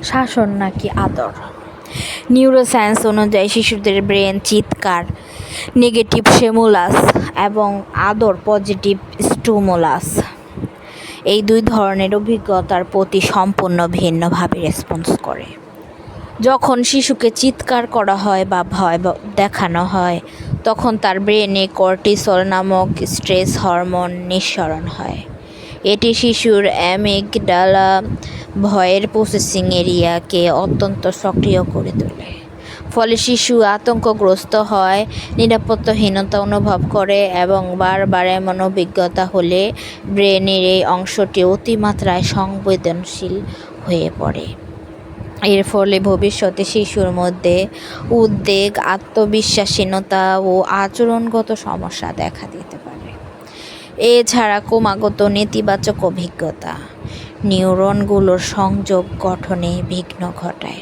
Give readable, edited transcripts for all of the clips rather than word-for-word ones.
শাসন নাকি আদর? নিউরোসায়েন্স অনুযায়ী শিশুদের ব্রেন চিৎকার নেগেটিভ স্টিমুলাস এবং আদর পজিটিভ স্টিমুলাস এই দুই ধরনের অভিজ্ঞতার প্রতি সম্পূর্ণ ভিন্নভাবে রেসপন্স করে। যখন শিশুকে চিৎকার করা হয় বা ভয় দেখানো হয় তখন তার ব্রেনে কর্টিসল নামক স্ট্রেস হরমোন নিঃসরণ হয়। এটি শিশুর অ্যামিগডালা ভয়ের প্রসেসিং এরিয়াকে অত্যন্ত সক্রিয় করে তোলে। ফলে শিশু আতঙ্কগ্রস্ত হয়, নিরাপত্তাহীনতা অনুভব করে এবং বারবার এমন অভিজ্ঞতা হলে ব্রেনের এই অংশটি অতিমাত্রায় সংবেদনশীল হয়ে পড়ে। এর ফলে ভবিষ্যতে শিশুর মধ্যে উদ্বেগ, আত্মবিশ্বাসহীনতা ও আচরণগত সমস্যা দেখা দিতে পারে। এছাড়া ক্রমাগত নেতিবাচক অভিজ্ঞতা নিউরনগুলোর সংযোগ গঠনে বিঘ্ন ঘটায়,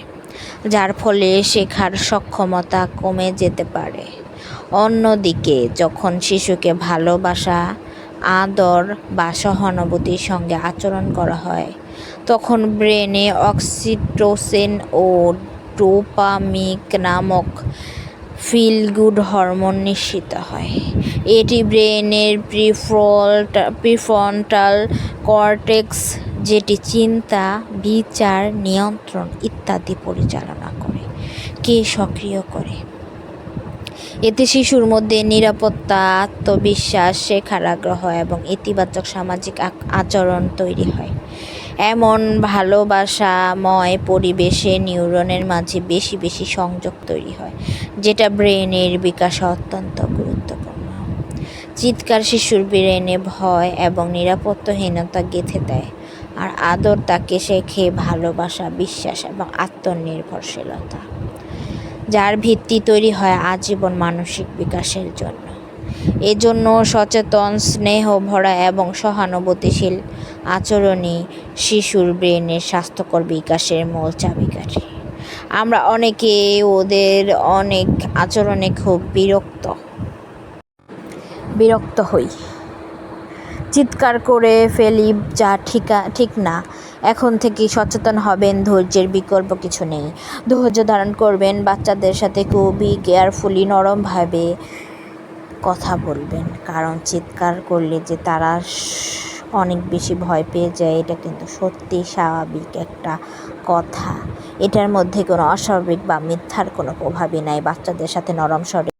যার ফলে শেখার সক্ষমতা কমে যেতে পারে। অন্যদিকে যখন শিশুকে ভালোবাসা, আদর বা সহানুভূতির সঙ্গে আচরণ করা হয় তখন ব্রেনে অক্সিটোসিন ও ডোপামিন নামক ফিল গুড হরমোন নিঃসৃত হয়। এটি ব্রেনের প্রিফ্রন্টাল কর্টেক্স, যেটি চিন্তা, বিচার, নিয়ন্ত্রণ ইত্যাদি পরিচালনা করে, কে সক্রিয় করে। এতে শিশুর মধ্যে নিরাপত্তা, আত্মবিশ্বাস, শেখার আগ্রহ এবং ইতিবাচক সামাজিক আচরণ তৈরি হয়। এমন ভালোবাসাময় পরিবেশে নিউরনের মাঝে বেশি বেশি সংযোগ তৈরি হয়, যেটা ব্রেনের বিকাশে অত্যন্ত গুরুত্বপূর্ণ। চিৎকার শিশুর ব্রেনে ভয় এবং নিরাপত্তাহীনতা গেঁথে দেয়, আর আদর তাকে শেখে ভালোবাসা, বিশ্বাস এবং আত্মনির্ভরশীলতা, যার ভিত্তি তৈরি হয় আজীবন মানসিক বিকাশের জন্য। এজন্য সচেতন, স্নেহ ভরা এবং সহানুভূতিশীল আচরণই শিশুর ব্রেনের স্বাস্থ্যকর বিকাশের মূল চাবিকাঠি। আমরা অনেকে ওদের অনেক আচরণে খুব বিরক্ত হই, চিৎকার করে ফেলি, যা ঠিক না। এখন থেকেই সচেতন হবেন, ধৈর্যের বিকল্প কিছু নেই। ধৈর্য ধারণ করবেন, বাচ্চাদের সাথে খুবই কেয়ারফুলি, নরমভাবে কথা বলবেন, কারণ চিৎকার করলে যে তারা অনেক বেশি ভয় পেয়ে যায় এটা কিন্তু সত্যি স্বাভাবিক একটা কথা। এটার মধ্যে কোনো অস্বাভাবিক বা মিথ্যার কোনো প্রভাবই নাই। বাচ্চাদের সাথে নরম স্বরে